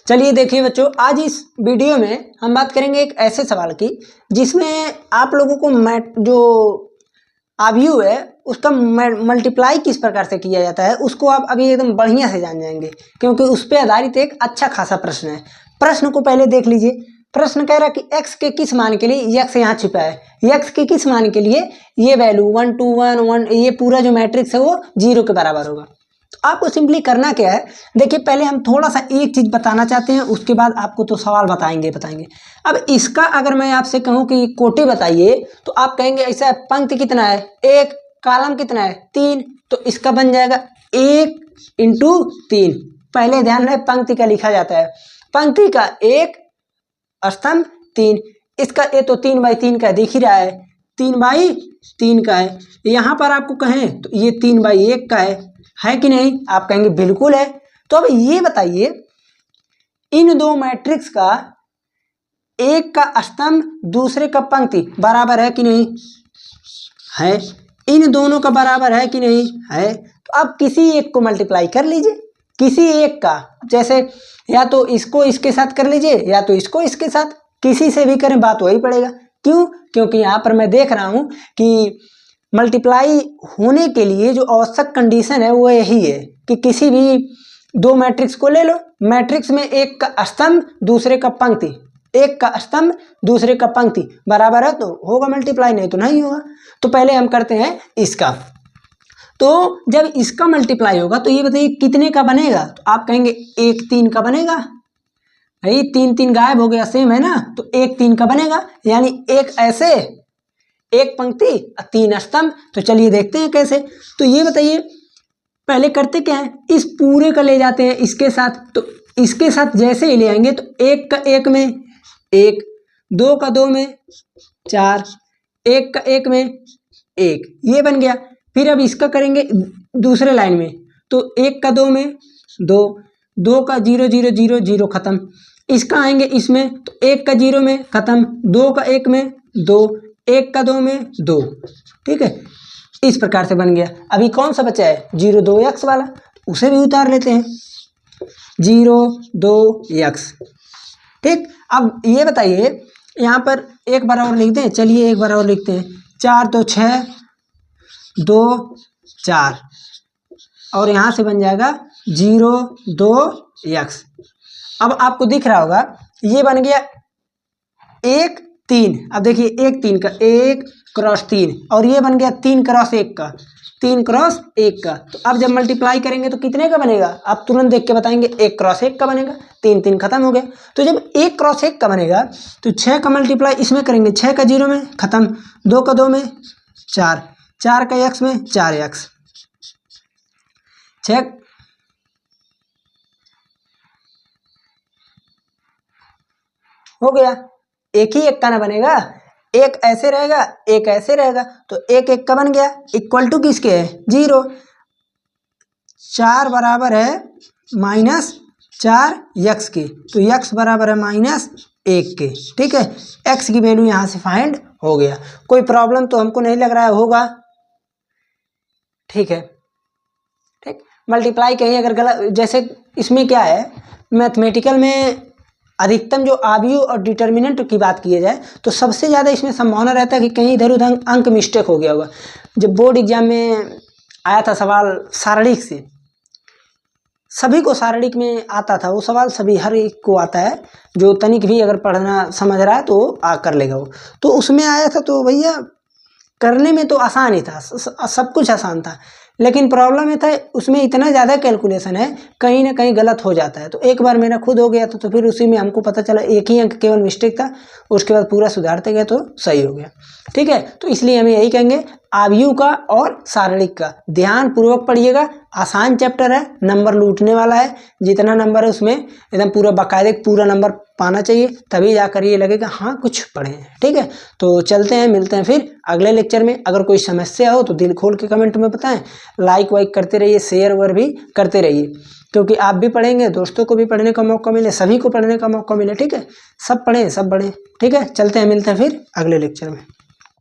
चलिए देखिए बच्चों, आज इस वीडियो में हम बात करेंगे एक ऐसे सवाल की जिसमें आप लोगों को जो अवयव है उसका मल्टीप्लाई किस प्रकार से किया जाता है उसको आप अभी एकदम बढ़िया से जान जाएंगे, क्योंकि उस पर आधारित एक अच्छा खासा प्रश्न है। प्रश्न को पहले देख लीजिए। प्रश्न कह रहा है कि x के किस मान के लिए, x यहाँ छिपा है, x के किस मान के लिए ये वैल्यू 1 2 1 1 ये पूरा जो मैट्रिक्स है वो 0 के बराबर होगा। तो आपको सिंपली करना क्या है, देखिए पहले हम थोड़ा सा एक चीज बताना चाहते हैं, उसके बाद आपको तो सवाल बताएंगे। अब इसका अगर मैं आपसे कहूं कि कोटि बताइए तो आप कहेंगे ऐसा है, पंक्ति कितना है 1, कॉलम कितना है 3, तो इसका बन जाएगा 1 × 3। पहले ध्यान रहे पंक्ति का लिखा जाता है, पंक्ति का 1 स्तंभ 3, इसका ये तो 3/3 का दिख ही रहा है, 3/3 का है। यहाँ पर आपको कहें तो ये 3/1 का है कि नहीं? आप कहेंगे बिल्कुल है। तो अब ये बताइए इन दो मैट्रिक्स का एक का स्तंभ दूसरे का पंक्ति बराबर है कि नहीं? है। इन दोनों का बराबर है कि नहीं? है। तो अब किसी एक को मल्टीप्लाई कर लीजिए, किसी एक का, जैसे या तो इसको इसके साथ कर लीजिए या तो इसको इसके साथ, किसी से भी करें बात वही पड़ेगा। क्यों? क्योंकि यहाँ पर मैं देख रहा हूँ कि मल्टीप्लाई होने के लिए जो आवश्यक कंडीशन है वो यही है कि किसी भी दो मैट्रिक्स को ले लो, मैट्रिक्स में एक का स्तंभ दूसरे का पंक्ति, एक का स्तंभ दूसरे का पंक्ति बराबर है तो होगा मल्टीप्लाई, नहीं तो नहीं होगा। तो पहले हम करते हैं इसका। तो जब इसका मल्टीप्लाई होगा तो ये बताइए कितने का बनेगा? तो आप कहेंगे 1 3 का बनेगा। भाई 3 3 गायब हो गया, सेम है ना, तो 1 3 का बनेगा, यानी एक ऐसे, एक पंक्ति 3 स्तंभ। तो चलिए देखते हैं कैसे। तो ये बताइए पहले करते क्या है, इस पूरे का ले जाते हैं इसके साथ, तो इसके साथ जैसे ही ले आएंगे तो 1 का 1 में 1, 2 का 2 में 4, 1 का 1 में 1, ये बन गया। फिर अब इसका करेंगे दूसरे लाइन में, तो 1 का 2 में 2, 2 का 0 0 0 0 खत्म। इसका आएंगे इसमें तो 1 का 0 में खत्म, 2 का 1 में 2, 1 का 2 में 2, ठीक है। इस प्रकार से बन गया। अभी कौन सा बचा है? 0 2 x वाला, उसे भी उतार लेते हैं, 0 2 x, ठीक। अब ये बताइए यहाँ पर एक बार और लिखते हैं, चलिए एक बार और लिखते हैं, 4 तो 6 2 4, और यहाँ से बन जाएगा 0 2 x। अब आपको दिख रहा होगा ये बन गया 1 3। अब देखिए 1 3 का 1 × 3, और ये बन गया 3 × 1 का, 3 × 1 का। तो अब जब मल्टीप्लाई करेंगे तो कितने का बनेगा? आप तुरंत देख के बताएंगे 1 × 1 का बनेगा, 3 3 खत्म हो गया। तो जब 1 × 1 का बनेगा तो 6 का मल्टीप्लाई इसमें करेंगे, 6 का 0 में खत्म, 2 का 2 में 4, 4 का x में 4x, 6 हो गया। एक ही एक का ना बनेगा, एक ऐसे रहेगा एक ऐसे रहेगा, तो 1 1 का बन गया, इक्वल टू किसके है? 0। 4 बराबर है -4x के, तो x बराबर है -1 के, ठीक है। x की वैल्यू यहाँ से फाइंड हो गया। कोई प्रॉब्लम तो हमको नहीं लग रहा है होगा, ठीक है, ठीक। मल्टीप्लाई कहीं अगर गलत, जैसे इसमें क्या है मैथमेटिकल में अधिकतम जो अवयव और डिटर्मिनेंट की बात की जाए तो सबसे ज़्यादा इसमें संभावना रहता है कि कहीं इधर उधर अंक मिस्टेक हो गया होगा। जब बोर्ड एग्जाम में आया था सवाल सारणिक से, सभी को सारणिक में आता था वो सवाल, सभी हर एक को आता है, जो तनिक भी अगर पढ़ना समझ रहा है तो कर लेगा वो। तो उसमें आया था, तो भैया करने में तो आसान ही था, सब कुछ आसान था, लेकिन प्रॉब्लम ये था उसमें इतना ज़्यादा कैलकुलेशन है, कहीं ना कहीं गलत हो जाता है। तो एक बार मेरा खुद हो गया था, तो फिर उसी में हमको पता चला एक ही अंक केवल मिस्टेक था, उसके बाद पूरा सुधारते गए तो सही हो गया, ठीक है। तो इसलिए हम यही कहेंगे अवयव का और सारणिक का ध्यान पूर्वक पढ़िएगा। आसान चैप्टर है, नंबर लूटने वाला है, जितना नंबर है उसमें एकदम पूरा बाकायदे पूरा नंबर पाना चाहिए, तभी जाकर ये लगेगा हाँ कुछ पढ़े हैं, ठीक है। तो चलते हैं, मिलते हैं फिर अगले लेक्चर में। अगर कोई समस्या हो तो दिल खोल के कमेंट में बताएं, लाइक वाइक करते रहिए, शेयर वेयर भी करते रहिए, क्योंकि आप भी पढ़ेंगे, दोस्तों को भी पढ़ने का मौका मिले, सभी को पढ़ने का मौका मिले, ठीक है। सब पढ़ें सब बढ़ें, ठीक है। चलते हैं, मिलते हैं फिर अगले लेक्चर में।